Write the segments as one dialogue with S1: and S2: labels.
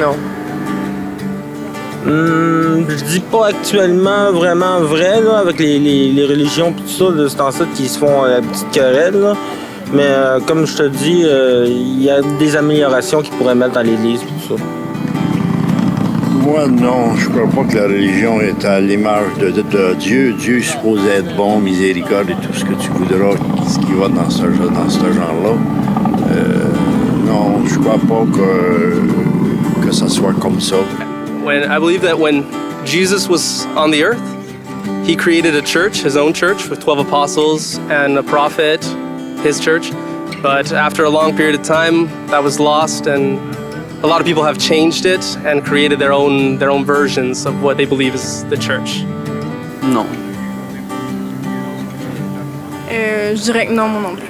S1: Non. Je dis pas actuellement vraiment vrai, là, avec les religions et tout ça, de ce temps-ci qui se font la petite querelle, là. Mais comme je te dis, il y a des améliorations qu'ils pourraient mettre dans l'Église et tout ça.
S2: Moi, non, je crois pas que la religion est à l'image de Dieu. Dieu est supposé être bon, miséricorde et tout ce que tu voudras, ce qui va dans ce genre-là. Non, je crois pas que ça soit comme ça.
S3: I believe that when Jesus was on the earth, he created a church, his own church, with 12 apostles and a prophet, his church. But after a long period of time, that was lost, and a lot of people have changed it and created their own versions of what they believe is the church.
S4: Non.
S5: Je dirais que non, moi non plus.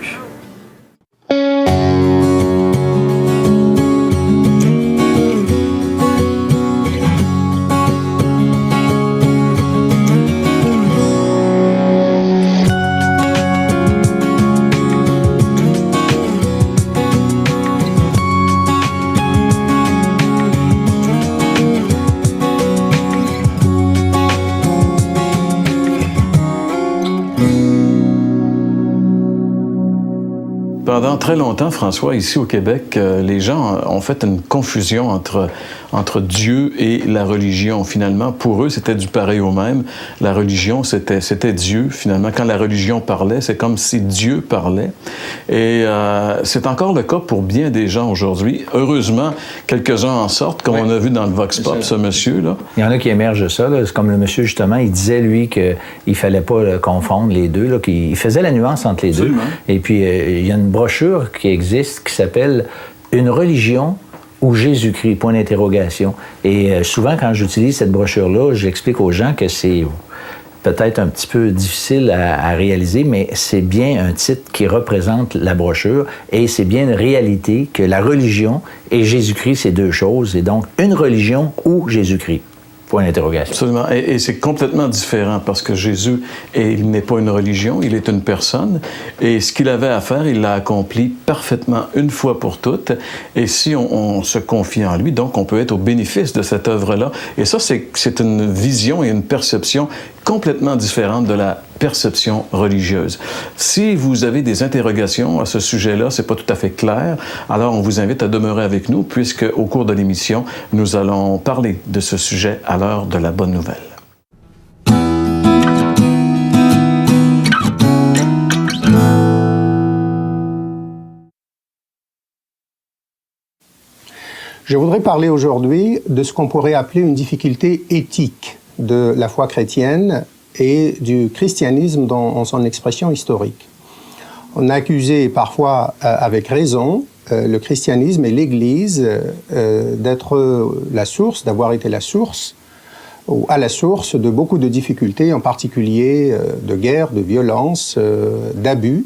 S6: Pendant très longtemps, François, ici au Québec, les gens ont fait une confusion entre Dieu et la religion. Finalement, pour eux, c'était du pareil au même. La religion, c'était Dieu. Finalement, quand la religion parlait, c'est comme si Dieu parlait. Et c'est encore le cas pour bien des gens aujourd'hui. Heureusement, quelques-uns en sortent, comme on a vu dans le Vox Pop, ce monsieur-là.
S7: Il y en a qui émergent de ça. Là. C'est comme le monsieur, justement, il disait, lui, qu'il ne fallait pas confondre les deux, là, qu'il faisait la nuance entre les deux. Et puis, il y a une brochure qui existe qui s'appelle « Une religion ou Jésus-Christ », point d'interrogation. Et souvent, quand j'utilise cette brochure-là, j'explique aux gens que c'est peut-être un petit peu difficile à réaliser, mais c'est bien un titre qui représente la brochure et c'est bien une réalité que la religion et Jésus-Christ, c'est deux choses. Et donc, une religion ou Jésus-Christ. Point d'interrogation.
S6: Absolument. Et c'est complètement différent parce que Jésus, il n'est pas une religion, il est une personne. Et ce qu'il avait à faire, il l'a accompli parfaitement une fois pour toutes. Et si on se confie en lui, donc on peut être au bénéfice de cette œuvre-là. Et ça, c'est une vision et une perception complètement différente de la perception religieuse. Si vous avez des interrogations à ce sujet-là, c'est pas tout à fait clair, alors on vous invite à demeurer avec nous puisque au cours de l'émission, nous allons parler de ce sujet à l'heure de la bonne nouvelle.
S8: Je voudrais parler aujourd'hui de ce qu'on pourrait appeler une difficulté éthique de la foi chrétienne et du christianisme dans son expression historique. On a accusé parfois, avec raison, le christianisme et l'Église d'être la source, d'avoir été la source, ou à la source de beaucoup de difficultés, en particulier de guerre, de violence, d'abus.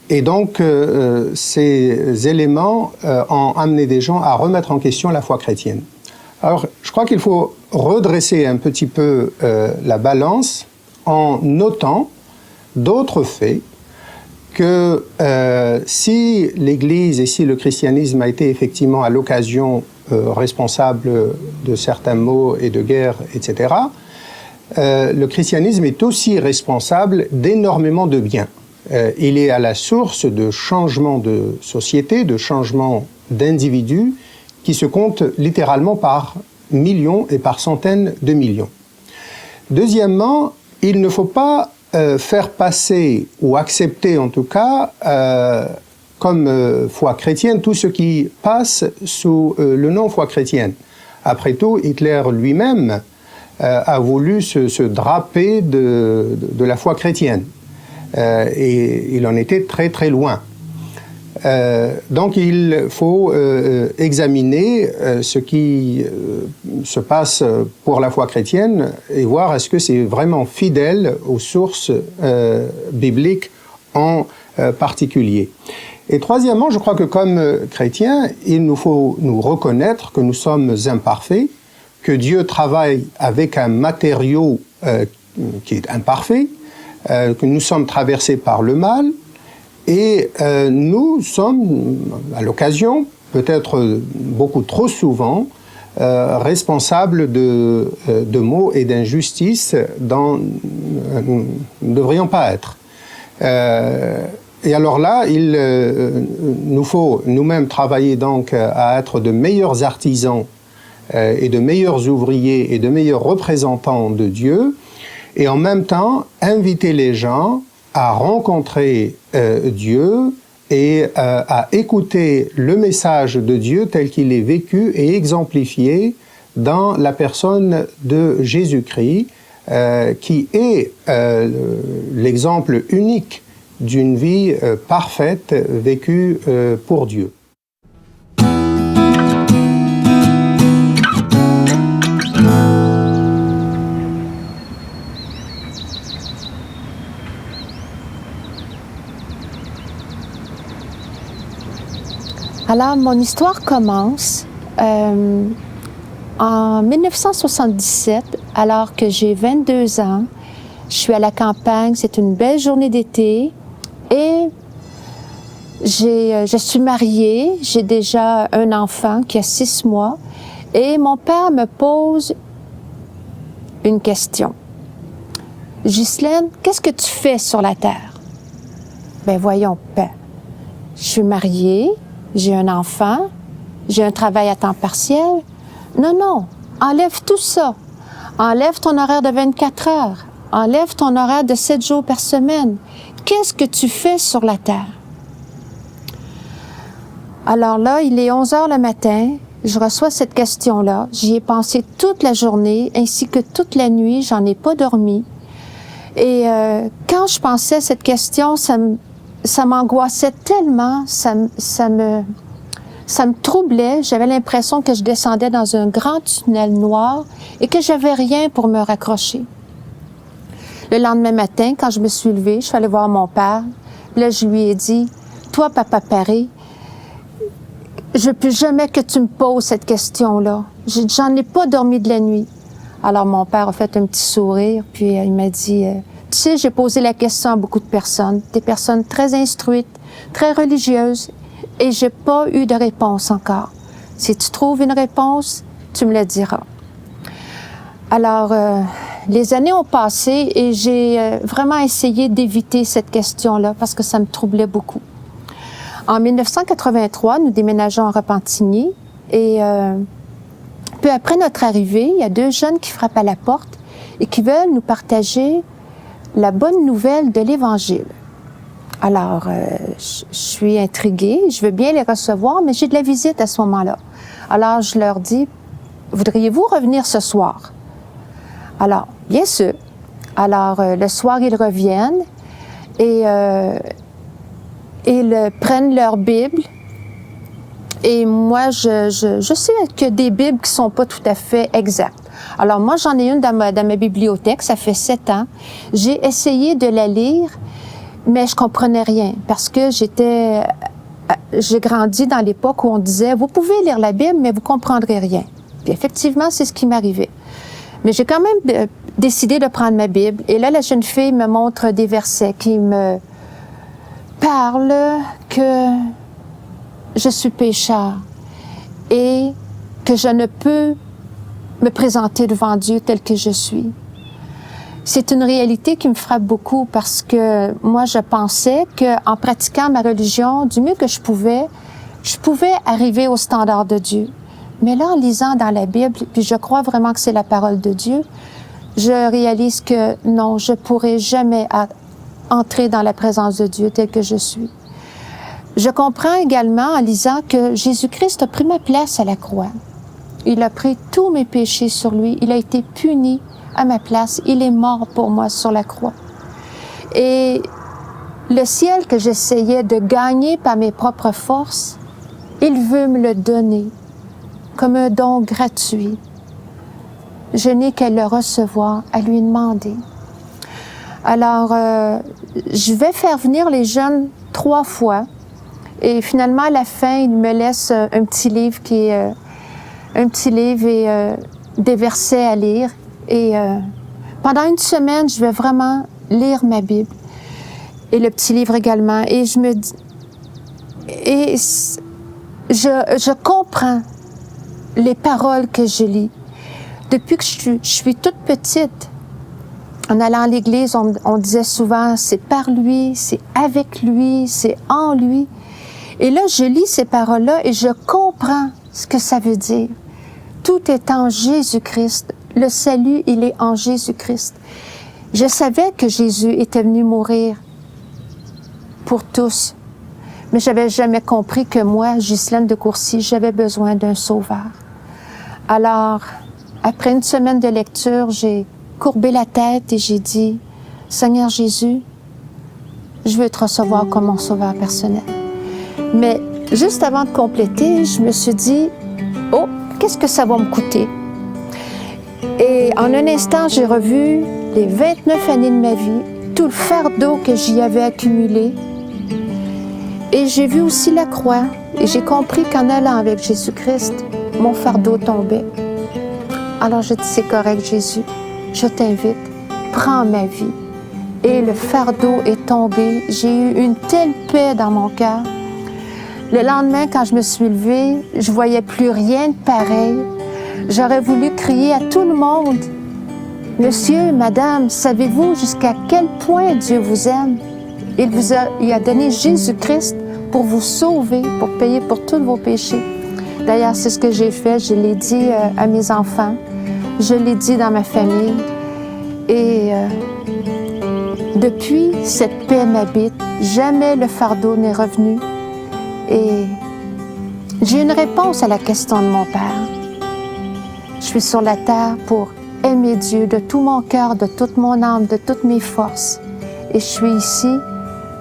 S8: Et donc, ces éléments ont amené des gens à remettre en question la foi chrétienne. Alors, je crois qu'il faut redresser un petit peu la balance en notant d'autres faits que si l'Église et si le christianisme a été effectivement à l'occasion responsable de certains maux et de guerres, etc., le christianisme est aussi responsable d'énormément de biens. Il est à la source de changements de société, de changements d'individus qui se comptent littéralement par millions et par centaines de millions. Deuxièmement, il ne faut pas faire passer ou accepter en tout cas comme foi chrétienne tout ce qui passe sous le nom foi chrétienne. Après tout, Hitler lui-même a voulu se draper de la foi chrétienne et il en était très très loin. Donc il faut examiner ce qui se passe pour la foi chrétienne et voir est-ce que c'est vraiment fidèle aux sources bibliques en particulier. Et troisièmement, je crois que comme chrétiens, il nous faut nous reconnaître que nous sommes imparfaits, que Dieu travaille avec un matériau qui est imparfait, que nous sommes traversés par le mal. Et nous sommes, à l'occasion, peut-être beaucoup trop souvent, responsables de maux et d'injustices dont nous ne devrions pas être. Et alors là, il nous faut nous-mêmes travailler donc à être de meilleurs artisans et de meilleurs ouvriers et de meilleurs représentants de Dieu, et en même temps inviter les gens à rencontrer Dieu et à écouter le message de Dieu tel qu'il est vécu et exemplifié dans la personne de Jésus-Christ, qui est l'exemple unique d'une vie parfaite vécue pour Dieu.
S4: Alors, mon histoire commence en 1977, alors que j'ai 22 ans. Je suis à la campagne, c'est une belle journée d'été et je suis mariée, j'ai déjà un enfant qui a 6 mois et mon père me pose une question. « Ghislaine, qu'est-ce que tu fais sur la terre? » « Ben voyons, père, je suis mariée, j'ai un enfant, j'ai un travail à temps partiel. Non, non, enlève tout ça. Enlève ton horaire de 24 heures. Enlève ton horaire de 7 jours par semaine. Qu'est-ce que tu fais sur la terre? Alors là, il est 11 heures le matin. Je reçois cette question-là. J'y ai pensé toute la journée ainsi que toute la nuit. J'en ai pas dormi. Et quand je pensais à cette question, ça m'angoissait tellement, ça me troublait. J'avais l'impression que je descendais dans un grand tunnel noir et que j'avais rien pour me raccrocher. Le lendemain matin, quand je me suis levée, je suis allée voir mon père. Là, je lui ai dit, « Toi, Papa Paré, je ne veux plus jamais que tu me poses cette question-là. J'en ai pas dormi de la nuit. » Alors, mon père a fait un petit sourire, puis il m'a dit, « Tu sais, j'ai posé la question à beaucoup de personnes, des personnes très instruites, très religieuses, et j'ai pas eu de réponse encore. Si tu trouves une réponse, tu me le diras. » Alors, les années ont passé et j'ai vraiment essayé d'éviter cette question-là parce que ça me troublait beaucoup. En 1983, nous déménageons en Repentigny et peu après notre arrivée, il y a 2 jeunes qui frappent à la porte et qui veulent nous partager la bonne nouvelle de l'Évangile. Alors, je suis intriguée, je veux bien les recevoir, mais j'ai de la visite à ce moment-là. Alors, je leur dis, « Voudriez-vous revenir ce soir? » Alors, bien sûr. Alors, le soir, ils reviennent et ils prennent leur Bible. Et moi, je sais que des Bibles qui sont pas tout à fait exactes. Alors, moi, j'en ai une dans ma bibliothèque, ça fait 7 ans. J'ai essayé de la lire, mais je comprenais rien parce que j'ai grandi dans l'époque où on disait, vous pouvez lire la Bible, mais vous comprendrez rien. Puis effectivement, c'est ce qui m'arrivait. Mais j'ai quand même décidé de prendre ma Bible. Et là, la jeune fille me montre des versets qui me parlent que je suis pécheur et que je ne peux me présenter devant Dieu tel que je suis. C'est une réalité qui me frappe beaucoup parce que moi, je pensais qu'en pratiquant ma religion du mieux que je pouvais arriver au standard de Dieu. Mais là, en lisant dans la Bible, puis je crois vraiment que c'est la parole de Dieu, je réalise que non, je pourrai jamais entrer dans la présence de Dieu tel que je suis. Je comprends également en lisant que Jésus-Christ a pris ma place à la croix. Il a pris tous mes péchés sur lui. Il a été puni à ma place. Il est mort pour moi sur la croix. Et le ciel que j'essayais de gagner par mes propres forces, il veut me le donner comme un don gratuit. Je n'ai qu'à le recevoir, à lui demander. Alors, je vais faire venir les jeunes 3 fois. Et finalement, à la fin, ils me laissent un petit livre et des versets à lire. Et pendant une semaine, je vais vraiment lire ma Bible et le petit livre également. Et je me dis, et je comprends les paroles que je lis. Depuis que je suis toute petite, en allant à l'église, on disait souvent, c'est par lui, c'est avec lui, c'est en lui. Et là, je lis ces paroles-là et je comprends ce que ça veut dire. Tout est en Jésus-Christ. Le salut, il est en Jésus-Christ. Je savais que Jésus était venu mourir pour tous, mais je n'avais jamais compris que moi, Ghislaine de Courcy, j'avais besoin d'un sauveur. Alors, après une semaine de lecture, j'ai courbé la tête et j'ai dit, « Seigneur Jésus, je veux te recevoir comme mon sauveur personnel. » Mais juste avant de compléter, je me suis dit, « Oh, qu'est-ce que ça va me coûter? » Et en un instant, j'ai revu les 29 années de ma vie, tout le fardeau que j'y avais accumulé. Et j'ai vu aussi la croix et j'ai compris qu'en allant avec Jésus-Christ, mon fardeau tombait. Alors je dis, c'est correct Jésus, je t'invite, prends ma vie. Et le fardeau est tombé, j'ai eu une telle paix dans mon cœur. Le lendemain, quand je me suis levée, je voyais plus rien de pareil. J'aurais voulu crier à tout le monde, « Monsieur, Madame, savez-vous jusqu'à quel point Dieu vous aime? Il a donné Jésus-Christ pour vous sauver, pour payer pour tous vos péchés. » D'ailleurs, c'est ce que j'ai fait. Je l'ai dit à mes enfants. Je l'ai dit dans ma famille. Et depuis, cette paix m'habite. Jamais le fardeau n'est revenu. Et j'ai une réponse à la question de mon Père. Je suis sur la terre pour aimer Dieu de tout mon cœur, de toute mon âme, de toutes mes forces. Et je suis ici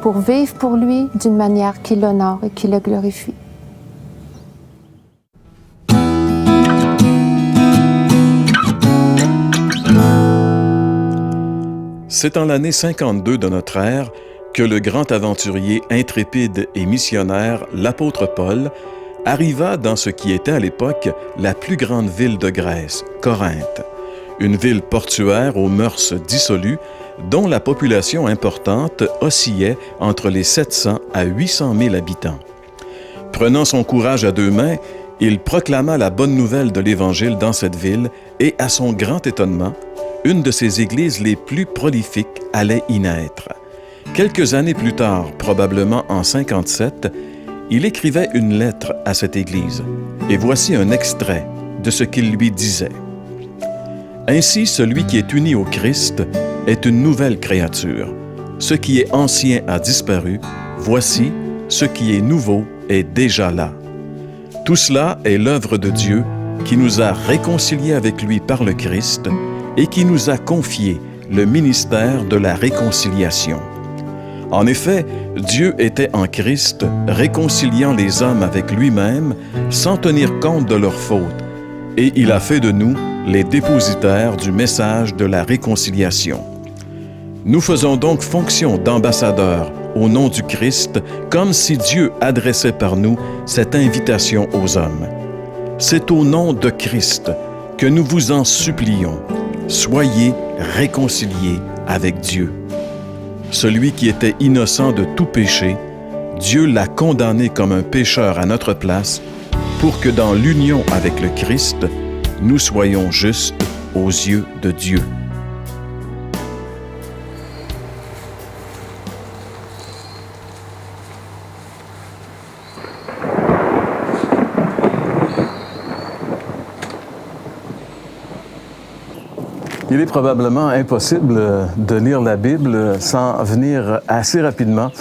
S4: pour vivre pour lui d'une manière qui l'honore et qui le glorifie.
S6: C'est en l'année 52 de notre ère que le grand aventurier intrépide et missionnaire, l'apôtre Paul, arriva dans ce qui était à l'époque la plus grande ville de Grèce, Corinthe, une ville portuaire aux mœurs dissolues dont la population importante oscillait entre les 700 à 800 000 habitants. Prenant son courage à deux mains, il proclama la bonne nouvelle de l'Évangile dans cette ville et, à son grand étonnement, une de ses églises les plus prolifiques allait y naître. Quelques années plus tard, probablement en 57, il écrivait une lettre à cette église. Et voici un extrait de ce qu'il lui disait. « Ainsi, celui qui est uni au Christ est une nouvelle créature. Ce qui est ancien a disparu. Voici, ce qui est nouveau est déjà là. Tout cela est l'œuvre de Dieu qui nous a réconciliés avec lui par le Christ et qui nous a confié le ministère de la réconciliation. En effet, Dieu était en Christ, réconciliant les hommes avec lui-même sans tenir compte de leurs fautes, et il a fait de nous les dépositaires du message de la réconciliation. Nous faisons donc fonction d'ambassadeurs au nom du Christ, comme si Dieu adressait par nous cette invitation aux hommes. C'est au nom de Christ que nous vous en supplions. Soyez réconciliés avec Dieu. Celui qui était innocent de tout péché, Dieu l'a condamné comme un pécheur à notre place pour que dans l'union avec le Christ, nous soyons justes aux yeux de Dieu. Il est probablement impossible de lire la Bible sans venir assez rapidement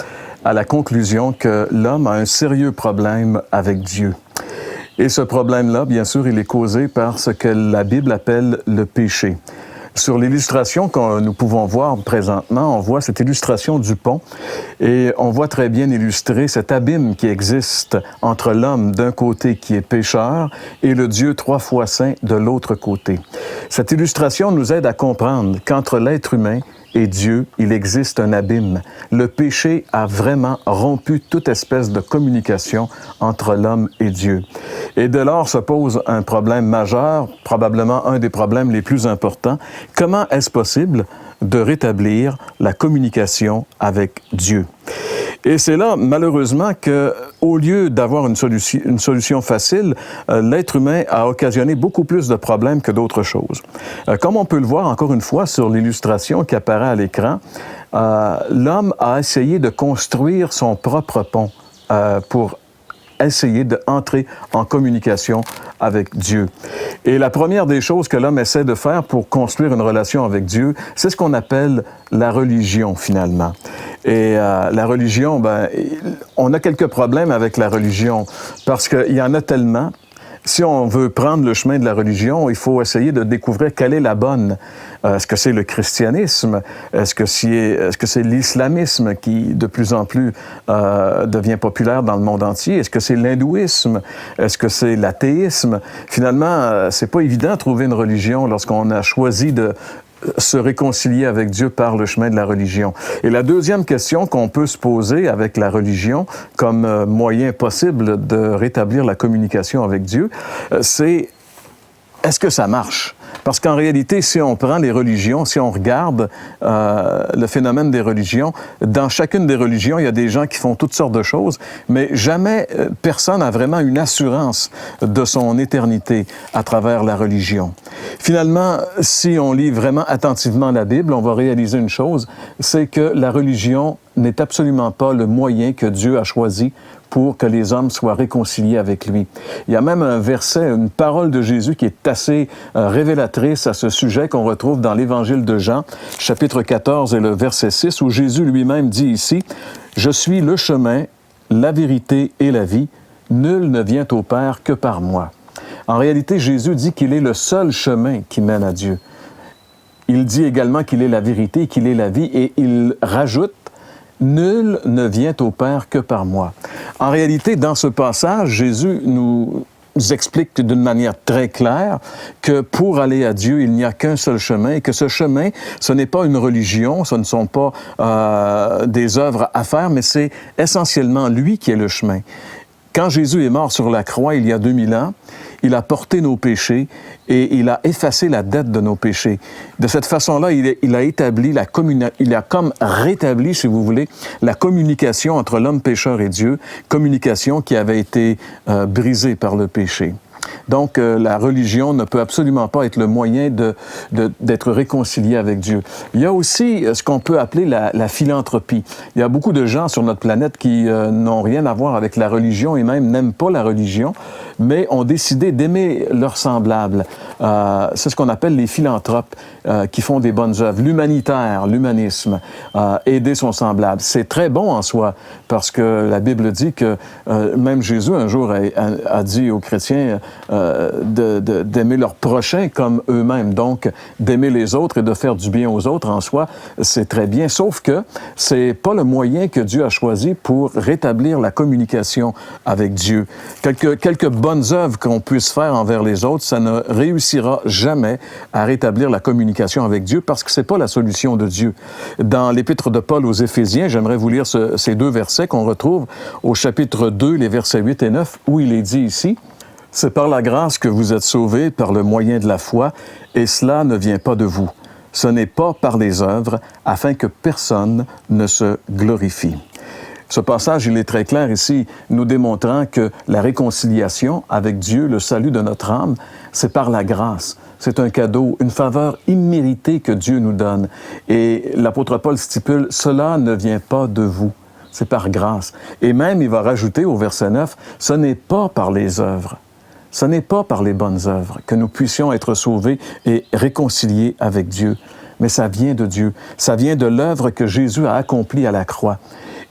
S6: à la conclusion que l'homme a un sérieux problème avec Dieu. Et ce problème-là, bien sûr, il est causé par ce que la Bible appelle le péché. Sur l'illustration que nous pouvons voir présentement, on voit cette illustration du pont et on voit très bien illustrer cet abîme qui existe entre l'homme d'un côté qui est pécheur et le Dieu trois fois saint de l'autre côté. Cette illustration nous aide à comprendre qu'entre l'être humain et Dieu, il existe un abîme. Le péché a vraiment rompu toute espèce de communication entre l'homme et Dieu. Et dès lors se pose un problème majeur, probablement un des problèmes les plus importants. Comment est-ce possible de rétablir la communication avec Dieu? Et c'est là, malheureusement, qu'au lieu d'avoir une solution facile, l'être humain a occasionné beaucoup plus de problèmes que d'autres choses. Comme on peut le voir, encore une fois, sur l'illustration qui apparaît à l'écran, l'homme a essayé de construire son propre pont pour essayer d'entrer en communication avec Dieu. Et la première des choses que l'homme essaie de faire pour construire une relation avec Dieu, c'est ce qu'on appelle la religion, finalement. Et la religion, on a quelques problèmes avec la religion, parce qu'il y en a tellement. Si on veut prendre le chemin de la religion, il faut essayer de découvrir quelle est la bonne. Est-ce que c'est le christianisme? Est-ce que c'est l'islamisme qui, de plus en plus, devient populaire dans le monde entier? Est-ce que c'est l'hindouisme? Est-ce que c'est l'athéisme? Finalement, c'est pas évident de trouver une religion lorsqu'on a choisi de se réconcilier avec Dieu par le chemin de la religion. Et la deuxième question qu'on peut se poser avec la religion comme moyen possible de rétablir la communication avec Dieu, c'est est-ce que ça marche? Parce qu'en réalité, si on prend les religions, si on regarde le phénomène des religions, dans chacune des religions, il y a des gens qui font toutes sortes de choses, mais jamais personne n'a vraiment une assurance de son éternité à travers la religion. Finalement, si on lit vraiment attentivement la Bible, on va réaliser une chose, c'est que la religion n'est absolument pas le moyen que Dieu a choisi pour que les hommes soient réconciliés avec lui. Il y a même un verset, une parole de Jésus qui est assez révélatrice à ce sujet qu'on retrouve dans l'Évangile de Jean, chapitre 14 et le verset 6, où Jésus lui-même dit ici, « Je suis le chemin, la vérité et la vie. Nul ne vient au Père que par moi. » En réalité, Jésus dit qu'il est le seul chemin qui mène à Dieu. Il dit également qu'il est la vérité, qu'il est la vie, et il rajoute « Nul ne vient au Père que par moi. » En réalité, dans ce passage, Jésus nous explique d'une manière très claire que pour aller à Dieu, il n'y a qu'un seul chemin et que ce chemin, ce n'est pas une religion, ce ne sont pas des œuvres à faire, mais c'est essentiellement lui qui est le chemin. Quand Jésus est mort sur la croix il y a 2000 ans, il a porté nos péchés et il a effacé la dette de nos péchés. De cette façon-là, il a établi il a comme rétabli, si vous voulez, la communication entre l'homme pécheur et Dieu, communication qui avait été brisée par le péché. Donc, la religion ne peut absolument pas être le moyen d'être réconcilié avec Dieu. Il y a aussi ce qu'on peut appeler la philanthropie. Il y a beaucoup de gens sur notre planète qui n'ont rien à voir avec la religion et même n'aiment pas la religion, mais ont décidé d'aimer leurs semblables. C'est ce qu'on appelle les philanthropes qui font des bonnes œuvres. L'humanitaire, l'humanisme, aider son semblable. C'est très bon en soi, parce que la Bible dit que même Jésus, un jour, a dit aux chrétiens d'aimer leurs prochains comme eux-mêmes. Donc, d'aimer les autres et de faire du bien aux autres, en soi, c'est très bien. Sauf que c'est pas le moyen que Dieu a choisi pour rétablir la communication avec Dieu. Quelques bonnes œuvres qu'on puisse faire envers les autres, ça ne réussira jamais à rétablir la communication avec Dieu parce que c'est pas la solution de Dieu. Dans l'Épître de Paul aux Éphésiens, j'aimerais vous lire ces deux versets qu'on retrouve au chapitre 2, les versets 8 et 9, où il est dit ici: « C'est par la grâce que vous êtes sauvés par le moyen de la foi, et cela ne vient pas de vous. Ce n'est pas par les œuvres, afin que personne ne se glorifie. » Ce passage, il est très clair ici, nous démontrant que la réconciliation avec Dieu, le salut de notre âme, c'est par la grâce. C'est un cadeau, une faveur imméritée que Dieu nous donne. Et l'apôtre Paul stipule, « Cela ne vient pas de vous. » C'est par grâce. Et même, il va rajouter au verset 9, « Ce n'est pas par les œuvres. » Ce n'est pas par les bonnes œuvres que nous puissions être sauvés et réconciliés avec Dieu, mais ça vient de Dieu. Ça vient de l'œuvre que Jésus a accomplie à la croix.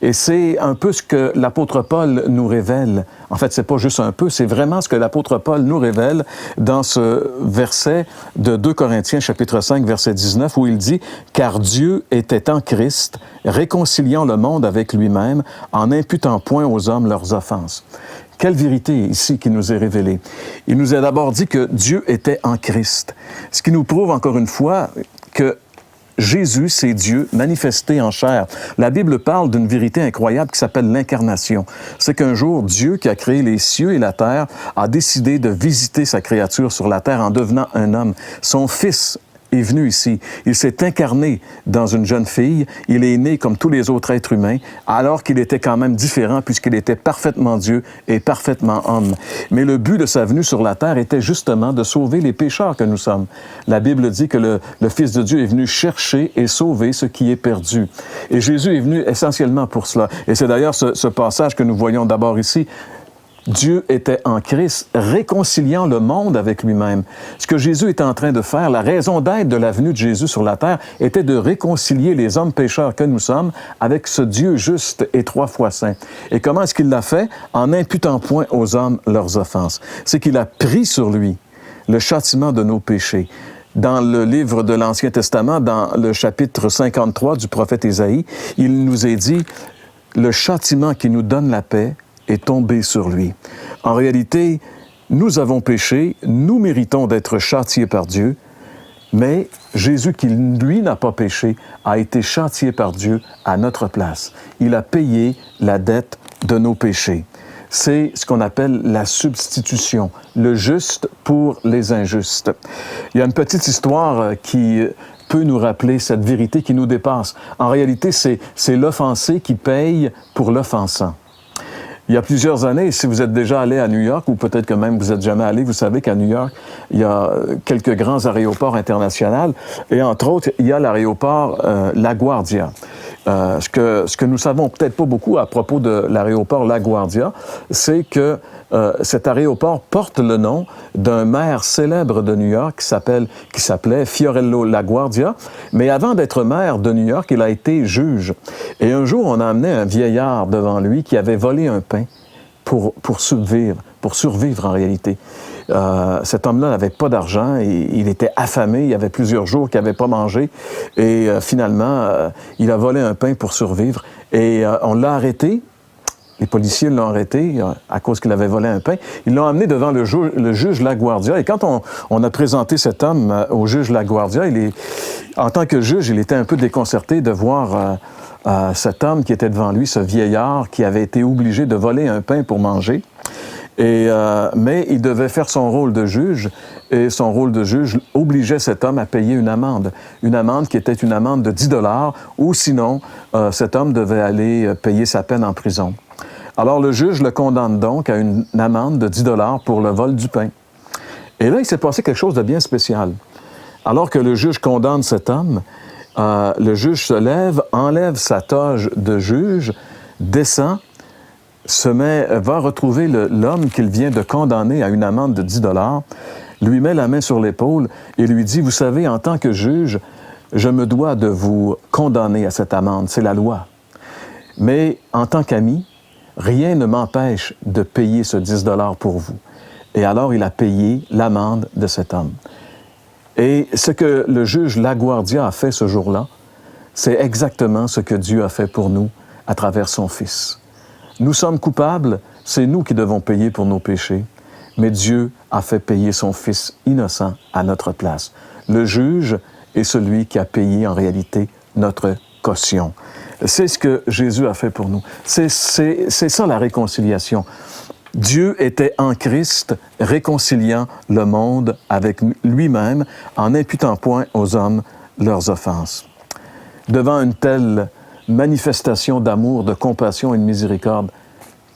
S6: Et c'est un peu ce que l'apôtre Paul nous révèle. En fait, c'est pas juste un peu, c'est vraiment ce que l'apôtre Paul nous révèle dans ce verset de 2 Corinthiens, chapitre 5, verset 19, où il dit « Car Dieu était en Christ, réconciliant le monde avec lui-même, en n'imputant point aux hommes leurs offenses. » Quelle vérité ici qui nous est révélée. Il nous a d'abord dit que Dieu était en Christ, ce qui nous prouve encore une fois que Jésus, c'est Dieu manifesté en chair. La Bible parle d'une vérité incroyable qui s'appelle l'incarnation. C'est qu'un jour, Dieu, qui a créé les cieux et la terre, a décidé de visiter sa créature sur la terre en devenant un homme. Son Fils est venu ici. Il s'est incarné dans une jeune fille. Il est né comme tous les autres êtres humains, alors qu'il était quand même différent puisqu'il était parfaitement Dieu et parfaitement homme. Mais le but de sa venue sur la terre était justement de sauver les pécheurs que nous sommes. La Bible dit que le Fils de Dieu est venu chercher et sauver ce qui est perdu. Et Jésus est venu essentiellement pour cela. Et c'est d'ailleurs ce passage que nous voyons d'abord ici. Dieu était en Christ, réconciliant le monde avec lui-même. Ce que Jésus était en train de faire, la raison d'être de la venue de Jésus sur la terre, était de réconcilier les hommes pécheurs que nous sommes avec ce Dieu juste et 3 fois saint. Et comment est-ce qu'il l'a fait? En n'imputant point aux hommes leurs offenses. C'est qu'il a pris sur lui le châtiment de nos péchés. Dans le livre de l'Ancien Testament, dans le chapitre 53 du prophète Ésaïe, il nous est dit « Le châtiment qui nous donne la paix est tombé sur lui. » En réalité, nous avons péché, nous méritons d'être châtiés par Dieu, mais Jésus, qui lui n'a pas péché, a été châtié par Dieu à notre place. Il a payé la dette de nos péchés. C'est ce qu'on appelle la substitution, le juste pour les injustes. Il y a une petite histoire qui peut nous rappeler cette vérité qui nous dépasse. En réalité, c'est l'offensé qui paye pour l'offensant. Il y a plusieurs années, si vous êtes déjà allé à New York, ou peut-être que même vous n'êtes jamais allé, vous savez qu'à New York, il y a quelques grands aéroports internationaux, et entre autres, il y a l'aéroport LaGuardia. Ce que nous savons peut-être pas beaucoup à propos de l'aéroport LaGuardia, c'est que cet aéroport porte le nom d'un maire célèbre de New York qui s'appelait Fiorello LaGuardia. Mais avant d'être maire de New York, il a été juge. Et un jour, on a amené un vieillard devant lui qui avait volé un pain pour survivre en réalité. Cet homme-là n'avait pas d'argent, il était affamé, il y avait plusieurs jours qu'il n'avait pas mangé, et finalement, il a volé un pain pour survivre, et on l'a arrêté. Les policiers l'ont arrêté à cause qu'il avait volé un pain. Ils l'ont amené devant le juge LaGuardia. Et quand on a présenté cet homme au juge LaGuardia, en tant que juge, il était un peu déconcerté de voir cet homme qui était devant lui, ce vieillard qui avait été obligé de voler un pain pour manger. Mais il devait faire son rôle de juge, et son rôle de juge obligeait cet homme à payer une amende qui était une amende de 10 $, ou sinon, cet homme devait aller payer sa peine en prison. Alors le juge le condamne donc à une amende de 10 $ pour le vol du pain. Et là, il s'est passé quelque chose de bien spécial. Alors que le juge condamne cet homme, le juge se lève, enlève sa toge de juge, descend, va retrouver l'homme qu'il vient de condamner à une amende de 10 $, lui met la main sur l'épaule et lui dit « Vous savez, en tant que juge, je me dois de vous condamner à cette amende, c'est la loi. Mais en tant qu'ami, rien ne m'empêche de payer ce 10 $ pour vous. » Et alors, il a payé l'amende de cet homme. Et ce que le juge LaGuardia a fait ce jour-là, c'est exactement ce que Dieu a fait pour nous à travers son Fils. Nous sommes coupables, c'est nous qui devons payer pour nos péchés, mais Dieu a fait payer son Fils innocent à notre place. Le juge est celui qui a payé en réalité notre caution. C'est ce que Jésus a fait pour nous. C'est ça la réconciliation. Dieu était en Christ, réconciliant le monde avec lui-même, en n'imputant point aux hommes leurs offenses. Devant une telle manifestation d'amour, de compassion et de miséricorde,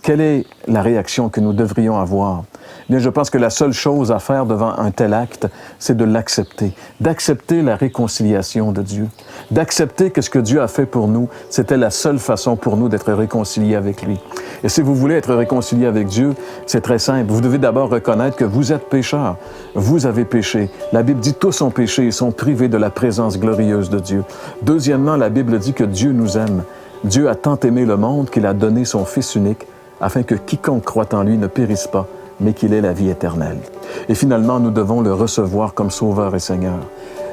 S6: quelle est la réaction que nous devrions avoir? Bien, je pense que la seule chose à faire devant un tel acte, c'est de l'accepter, d'accepter la réconciliation de Dieu, d'accepter que ce que Dieu a fait pour nous, c'était la seule façon pour nous d'être réconciliés avec lui. Et si vous voulez être réconcilié avec Dieu, c'est très simple. Vous devez d'abord reconnaître que vous êtes pécheur. Vous avez péché. La Bible dit tous ont péché et sont privés de la présence glorieuse de Dieu. Deuxièmement, la Bible dit que Dieu nous aime. Dieu a tant aimé le monde qu'il a donné son Fils unique afin que quiconque croit en lui ne périsse pas, mais qu'il ait la vie éternelle. Et finalement, nous devons le recevoir comme Sauveur et Seigneur.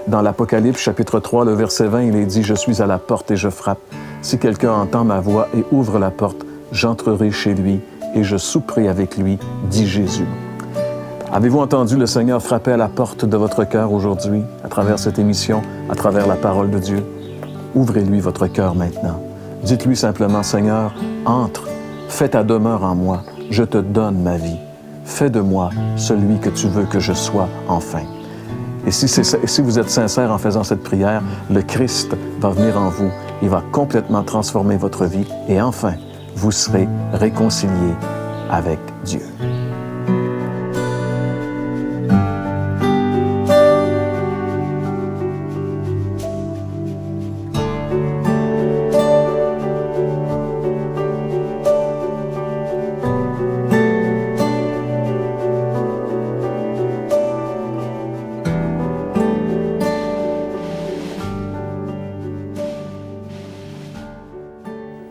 S6: Dans l'Apocalypse, chapitre 3, le verset 20, il est dit « Je suis à la porte et je frappe. Si quelqu'un entend ma voix et ouvre la porte, j'entrerai chez lui et je souperai avec lui, dit Jésus. » Avez-vous entendu le Seigneur frapper à la porte de votre cœur aujourd'hui, à travers cette émission, à travers la parole de Dieu? Ouvrez-lui votre cœur maintenant. Dites-lui simplement « Seigneur, entre, fais ta demeure en moi, je te donne ma vie. Fais de moi celui que tu veux que je sois enfin. » Et si vous êtes sincère en faisant cette prière, le Christ va venir en vous. Il va complètement transformer votre vie. Et enfin, vous serez réconciliés avec Dieu.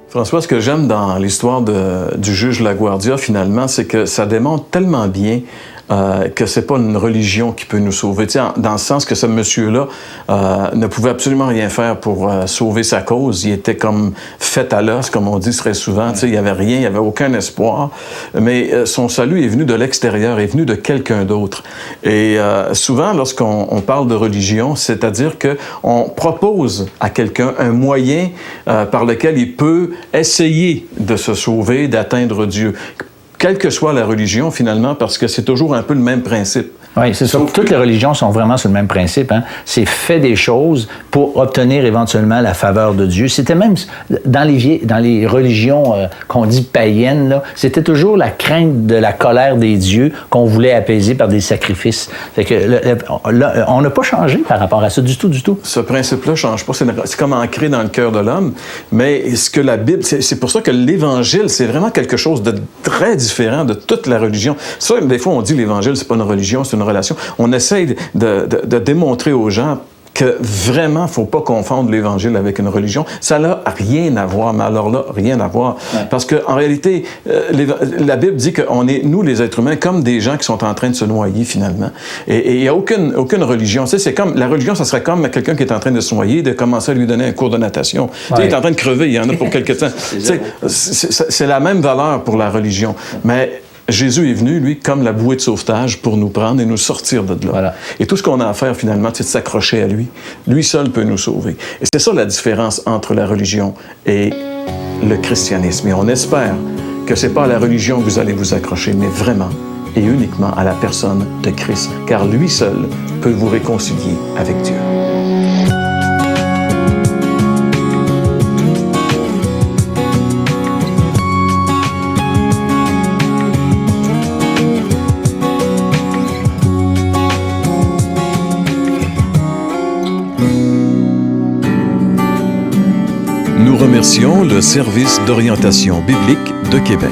S6: François, ce que j'aime dans l'histoire du juge LaGuardia, finalement, c'est que ça démontre tellement bien que c'est pas une religion qui peut nous sauver. Tu sais, dans le sens que ce monsieur-là ne pouvait absolument rien faire pour sauver sa cause. Il était comme fait à l'os, comme on dit très souvent. Tu sais, il n'y avait rien, il n'y avait aucun espoir. Mais son salut est venu de l'extérieur, est venu de quelqu'un d'autre. Et souvent, lorsqu'on parle de religion, c'est-à-dire qu'on propose à quelqu'un un moyen par lequel il peut essayer de se sauver, d'atteindre Dieu. Quelle que soit la religion, finalement, parce que c'est toujours un peu le même principe.
S7: Oui, c'est ça. Toutes les religions sont vraiment sur le même principe. Hein? C'est fait des choses pour obtenir éventuellement la faveur de Dieu. C'était même dans les religions qu'on dit païennes, là, c'était toujours la crainte de la colère des dieux qu'on voulait apaiser par des sacrifices. Fait que on n'a pas changé par rapport à ça du tout, du tout. Ce principe-là ne change pas. C'est comme ancré dans le cœur de l'homme. Mais ce que la Bible, c'est pour ça que l'Évangile, c'est vraiment quelque chose de très différent de toute la religion. Ça, des fois, on dit l'Évangile, c'est pas une religion, c'est une relation. On essaye de démontrer aux gens que vraiment, il ne faut pas confondre l'Évangile avec une religion. Ça n'a rien à voir, mais alors là, rien à voir. Ouais. Parce qu'en réalité, la Bible dit qu'on est, nous, les êtres humains, comme des gens qui sont en train de se noyer, finalement. Et il n'y a aucune religion. Tu sais, c'est comme, la religion, ça serait comme quelqu'un qui est en train de se noyer, de commencer à lui donner un cours de natation. Ouais. Tu sais, il est en train de crever, il y en a pour quelque temps. C'est la même valeur pour la religion. Mais Jésus est venu, lui, comme la bouée de sauvetage pour nous prendre et nous sortir de là. Voilà. Et tout ce qu'on a à faire, finalement, c'est de s'accrocher à lui. Lui seul peut nous sauver. Et c'est ça la différence entre la religion et le christianisme. Et on espère que c'est pas à la religion que vous allez vous accrocher, mais vraiment et uniquement à la personne de Christ. Car lui seul peut vous réconcilier avec Dieu.
S9: Nous remercions le Service d'orientation biblique de Québec.